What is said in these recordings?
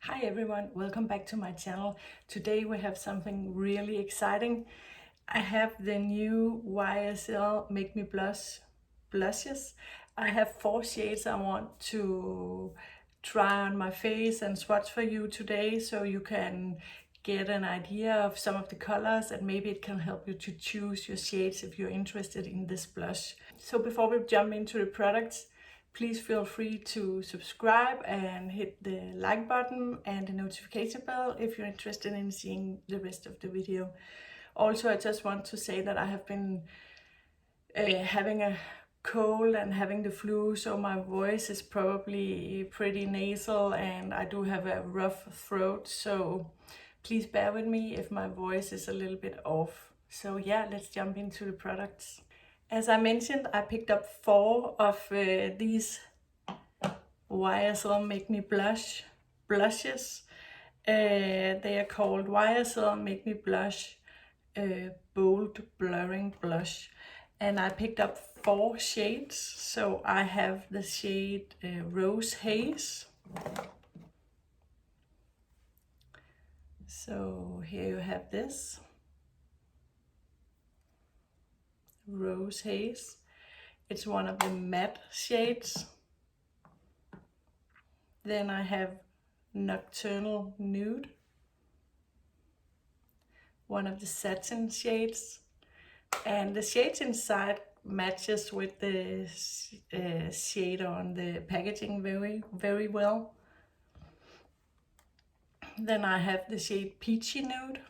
Hi everyone, welcome back to my channel. Today we have something really exciting. I have the new YSL Make Me Blush blushes. I have 4 shades I want to try on my face and swatch for you today so you can get an idea of some of the colors and maybe it can help you to choose your shades if you're interested in this blush. So before we jump into the products, please feel free to subscribe and hit the like button and the notification bell if you're interested in seeing the rest of the video. Also, I just want to say that I have been having a cold and having the flu, so my voice is probably pretty nasal and I do have a rough throat, so please bear with me if my voice is a little bit off. So yeah, let's jump into the products. As I mentioned, I picked up 4 of these YSL Make Me Blush blushes. They are called YSL Make Me Blush Bold Blurring Blush. And I picked up 4 shades. So I have the shade Rose Haze. So here you have this. Rose Haze. It's one of the matte shades. Then I have Nocturnal Nude, one of the satin shades. And the shades inside matches with the shade on the packaging very well. Then I have the shade Peachy Nude,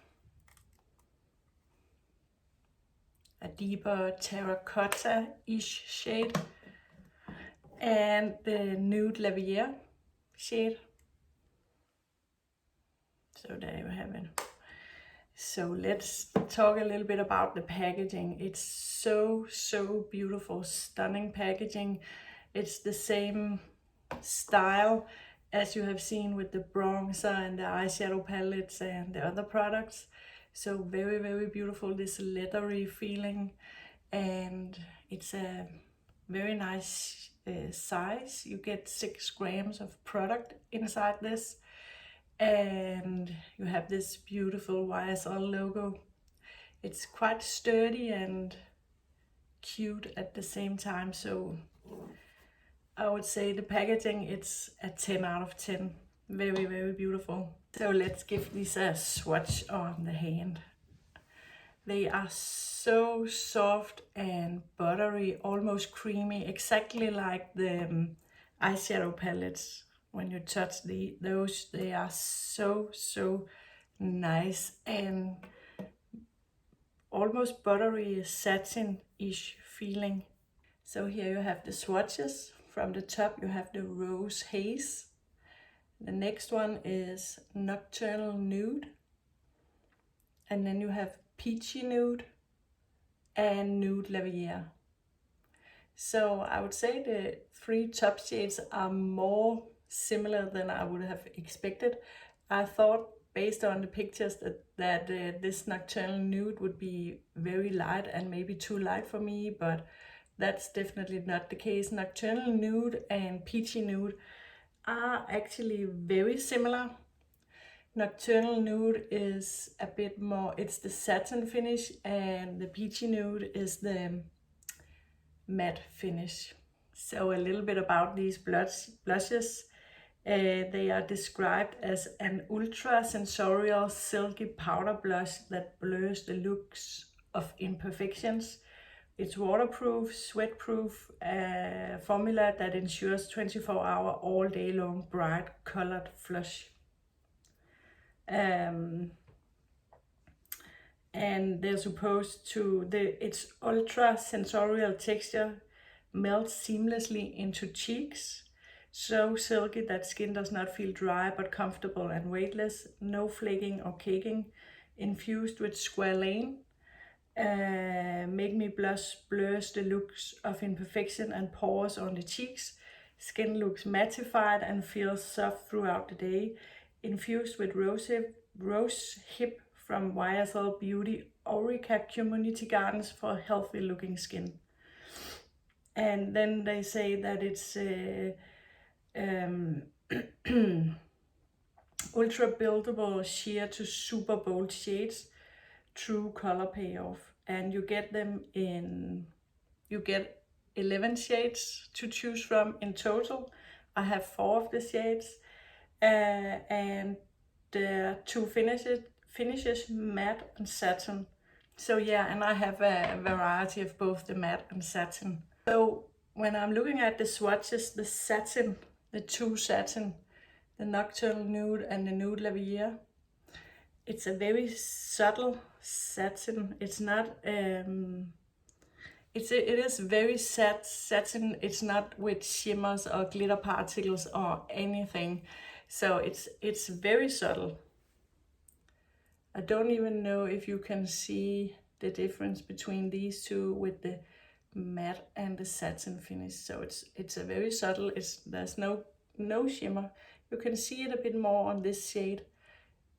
a deeper terracotta-ish shade, and the Nude Lavalliere shade. So there you have it. So let's talk a little bit about the packaging. It's so beautiful, stunning packaging. It's the same style as you have seen with the bronzer and the eyeshadow palettes and the other products. So very beautiful, this leathery feeling, and it's a very nice size. You get 6 grams of product inside this, and you have this beautiful YSL logo. It's quite sturdy and cute at the same time, so I would say the packaging, it's a 10 out of 10. Very beautiful. So let's give this a swatch on the hand. They are so soft and buttery, almost creamy, exactly like the eyeshadow palettes. When you touch those, they are so nice and almost buttery, satin-ish feeling. So here you have the swatches. From the top you have the Rose Haze. The next one is Nocturnal Nude. And then you have Peachy Nude and Nude Lavalliere. So I would say the 3 top shades are more similar than I would have expected. I thought based on the pictures that this Nocturnal Nude would be very light and maybe too light for me, but that's definitely not the case. Nocturnal Nude and Peachy Nude are actually very similar. Nocturnal Nude is a bit more, it's the satin finish, and the Peachy Nude is the matte finish. So a little bit about these blushes. They are described as an ultra sensorial silky powder blush that blurs the looks of imperfections. It's waterproof, sweat-proof formula that ensures 24-hour, all day long, bright colored flush. And they're supposed to, its ultra sensorial texture melts seamlessly into cheeks. So silky that skin does not feel dry but comfortable and weightless. No flaking or caking. Infused with squalane. Make Me Blush blurs the looks of imperfection and pores on the cheeks. Skin looks mattified and feels soft throughout the day. Infused with rose hip from YSL Beauty Aurica Community Gardens for healthy looking skin. And then they say that it's ultra buildable sheer to super bold shades, true color payoff. And you get them in, you get 11 shades to choose from in total. I have 4 of the shades, and there are 2 finishes, matte and satin. So yeah, and I have a variety of both the matte and satin. So when I'm looking at the swatches, the satin, the 2 satin, the Nocturnal Nude and the Nude Lavalliere, it's a very subtle satin. It's not it is very satin. It's not with shimmers or glitter particles or anything. So it's very subtle. I don't even know if you can see the difference between these two with the matte and the satin finish. So it's a very subtle. There's no shimmer. You can see it a bit more on this shade,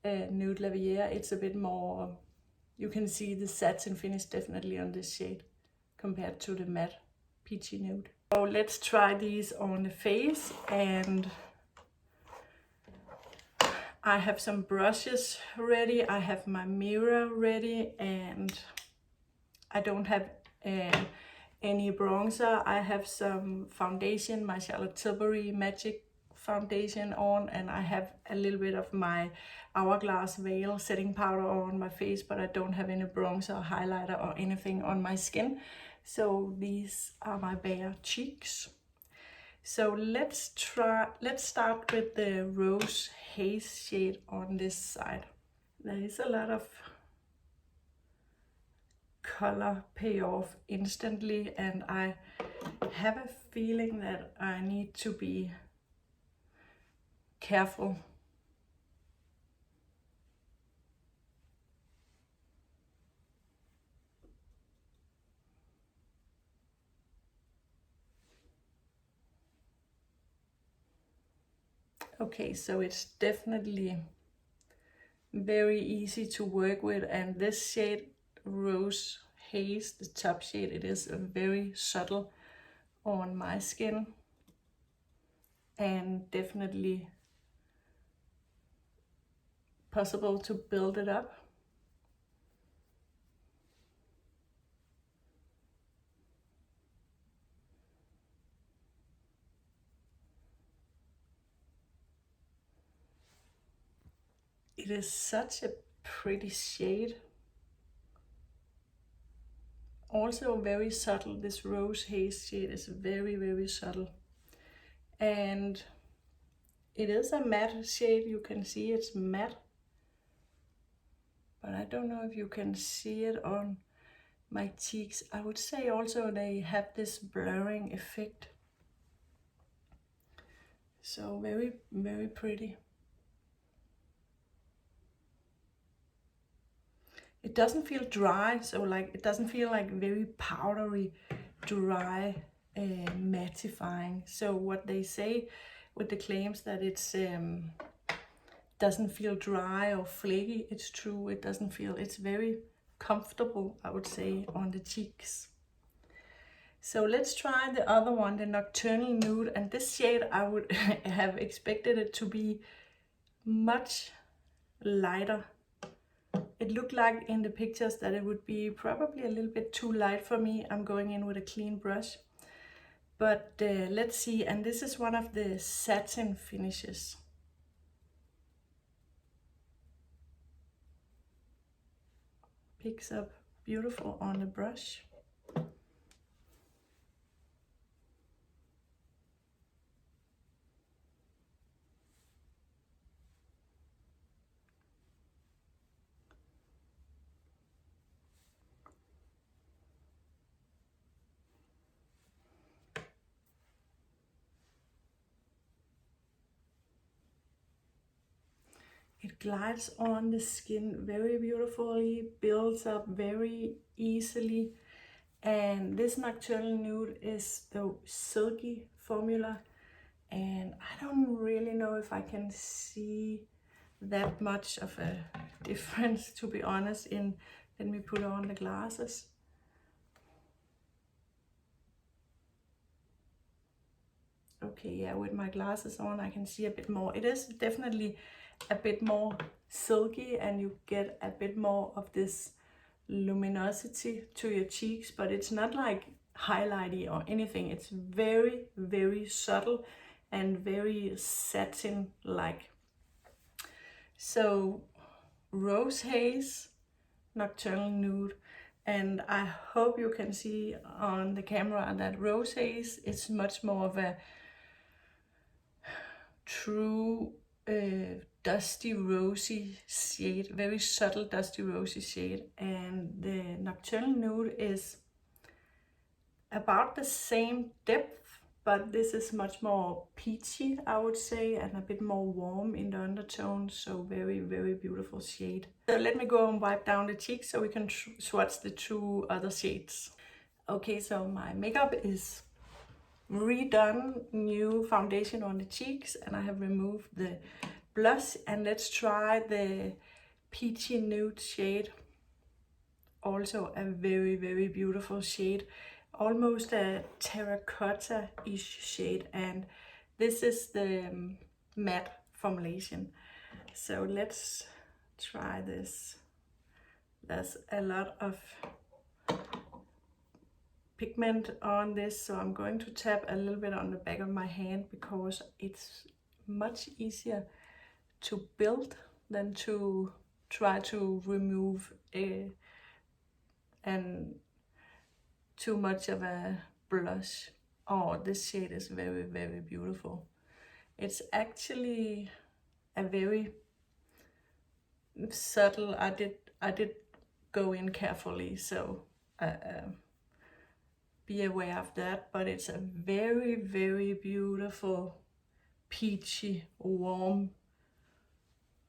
Nude Lavalliere. It's a bit more. You can see the satin finish definitely on this shade compared to the matte Peachy Nude. So let's try these on the face, and I have some brushes ready, I have my mirror ready, and I don't have any bronzer. I have some foundation, my Charlotte Tilbury Magic foundation on, and I have a little bit of my Hourglass Veil setting powder on my face, but I don't have any bronzer, highlighter or anything on my skin. So these are my bare cheeks. So let's start with the Rose Haze shade on this side. There is a lot of color payoff instantly, and I have a feeling that I need to be careful. Okay, so it's definitely very easy to work with, and this shade Rose Haze, the top shade, it is very subtle on my skin and definitely possible to build it up. It is such a pretty shade. Also very subtle. This Rose Haze shade is very subtle. And it is a matte shade. You can see it's matte. But I don't know if you can see it on my cheeks. I would say also they have this blurring effect. So very pretty. It doesn't feel dry, so like it doesn't feel like very powdery, dry, mattifying. So what they say with the claims that it's doesn't feel dry or flaky, it's true. It doesn't feel. It's very comfortable, I would say, on the cheeks. So let's try the other one, the Nocturnal Nude, and this shade I would have expected it to be much lighter. It looked like in the pictures that it would be probably a little bit too light for me. I'm going in with a clean brush. But let's see, and this is one of the satin finishes. Picks up beautiful on the brush. It glides on the skin very beautifully, builds up very easily. And this Nocturnal Nude is the silky formula. And I don't really know if I can see that much of a difference, to be honest. Let me put on the glasses. Okay, yeah, with my glasses on I can see a bit more. It is definitely a bit more silky and you get a bit more of this luminosity to your cheeks, but it's not like highlighty or anything. It's very, very subtle and very satin like. So Rose Haze, Nocturnal Nude, and I hope you can see on the camera that Rose Haze is much more of a true dusty rosy shade, very subtle dusty rosy shade, and the Nocturnal Nude is about the same depth, but this is much more peachy, I would say, and a bit more warm in the undertone, so very, very beautiful shade. So let me go and wipe down the cheeks so we can swatch the two other shades. Okay, so my makeup is redone, new foundation on the cheeks, and I have removed the blush, and let's try the Peachy Nude shade. Also a very, very beautiful shade, almost a terracotta-ish shade, and this is the matte formulation. So let's try this. There's a lot of pigment on this, so I'm going to tap a little bit on the back of my hand because it's much easier to build than to try to remove and too much of a blush. Oh, this shade is very, very beautiful. It's actually a very subtle. I did go in carefully, so be aware of that, but it's a very, very beautiful peachy warm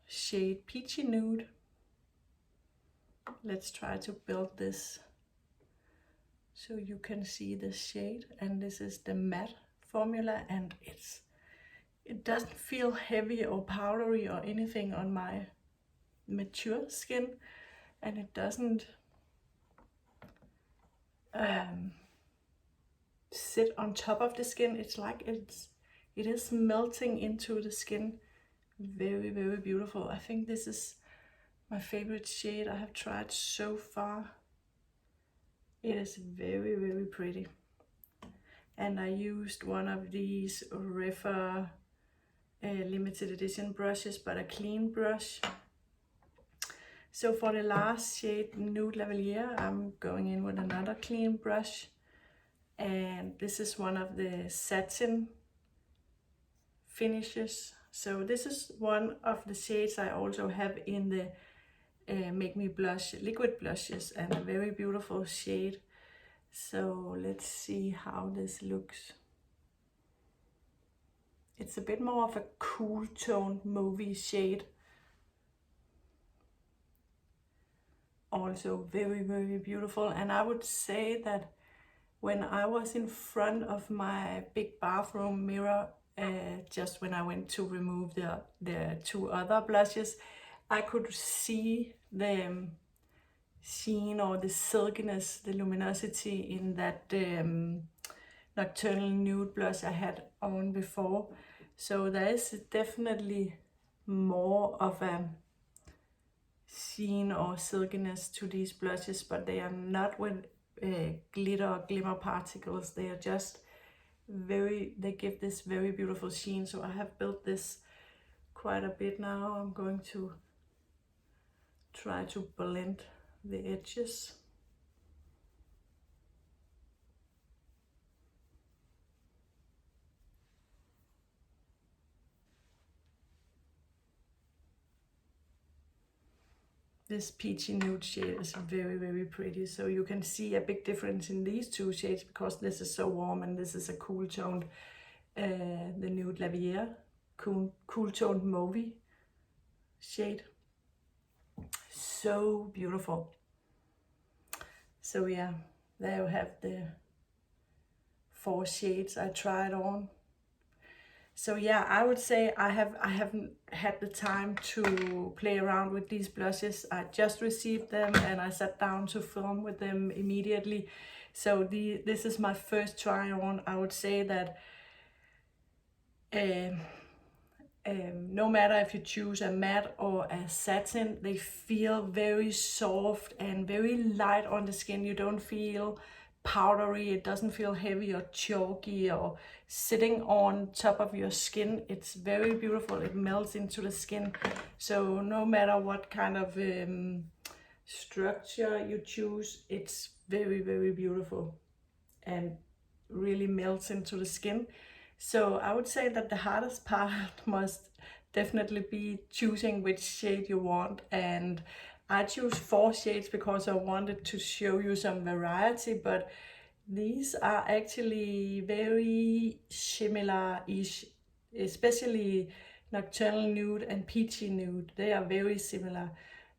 shade, Peachy Nude. Let's try to build this so you can see the shade, and this is the matte formula, and it doesn't feel heavy or powdery or anything on my mature skin, and it doesn't sit on top of the skin. It's like it is melting into the skin. Very, very beautiful. I think this is my favorite shade I have tried so far. It is very, very pretty. And I used one of these Refa limited edition brushes, but a clean brush. So for the last shade, Nude Lavalliere, I'm going in with another clean brush. And this is one of the satin finishes. So this is one of the shades I also have in the Make Me Blush liquid blushes, and a very beautiful shade. So let's see how this looks. It's a bit more of a cool toned mauvey shade. Also very, very beautiful. And I would say that when I was in front of my big bathroom mirror, just when I went to remove the two other blushes, I could see the sheen or the silkiness, the luminosity in that Nocturnal Nude blush I had on before. So there is definitely more of a sheen or silkiness to these blushes, but they are not with glitter or glimmer particles. They are just they give this very beautiful sheen. So I have built this quite a bit now. I'm going to try to blend the edges. This Peachy Nude shade is very, very pretty. So you can see a big difference in these two shades because this is so warm and this is a cool toned, the Nude Lavalliere, cool toned mauvey shade. So beautiful. So yeah, there you have the 4 shades I tried on. So yeah, I would say I haven't had the time to play around with these blushes. I just received them and I sat down to film with them immediately. So this is my first try on. I would say that No matter if you choose a matte or a satin, they feel very soft and very light on the skin. You don't feel powdery, it doesn't feel heavy or chalky or sitting on top of your skin. It's very beautiful, it melts into the skin. So no matter what kind of structure you choose, it's very, very beautiful and really melts into the skin. So I would say that the hardest part must definitely be choosing which shade you want, and I choose 4 shades because I wanted to show you some variety, but these are actually very similar-ish, especially Nocturnal Nude and Peachy Nude. They are very similar.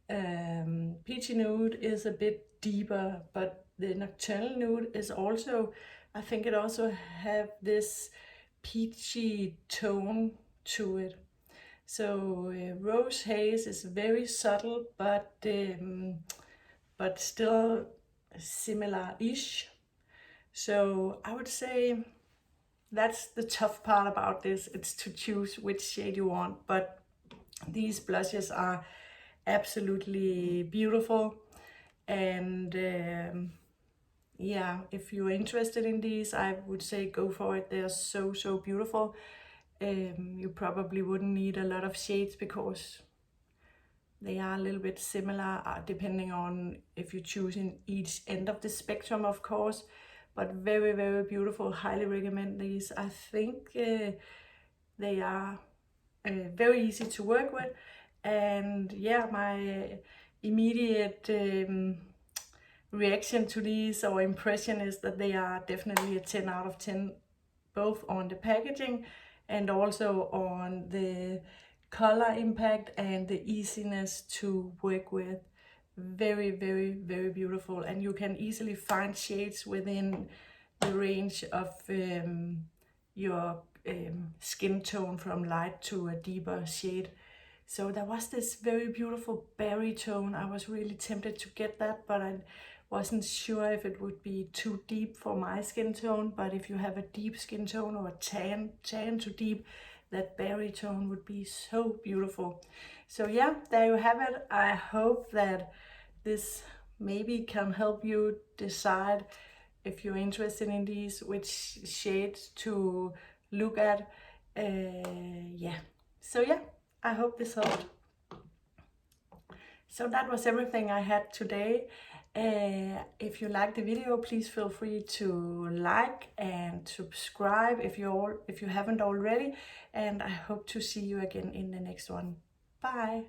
Peachy Nude is a bit deeper, but the Nocturnal Nude is also, I think it also have this peachy tone to it. So Rose Haze is very subtle, but still similar-ish. So I would say that's the tough part about this. It's to choose which shade you want, but these blushes are absolutely beautiful. And yeah, if you're interested in these, I would say go for it. They're so, so beautiful. You probably wouldn't need a lot of shades because they are a little bit similar, depending on if you choose in each end of the spectrum, of course. But very, very beautiful. Highly recommend these. I think they are very easy to work with. And yeah, my immediate reaction to these or impression is that they are definitely a 10 out of 10, both on the packaging and also on the color impact and the easiness to work with. Very, very, very beautiful, and you can easily find shades within the range of your skin tone, from light to a deeper shade. So there was this very beautiful berry tone. I was really tempted to get that, but I wasn't sure if it would be too deep for my skin tone. But if you have a deep skin tone or a tan to deep, that berry tone would be so beautiful. So yeah, there you have it. I hope that this maybe can help you decide, if you're interested in these, which shades to look at. Yeah. So yeah, I hope this helped. So that was everything I had today. If you liked the video, please feel free to like and subscribe if you haven't already. And I hope to see you again in the next one. Bye.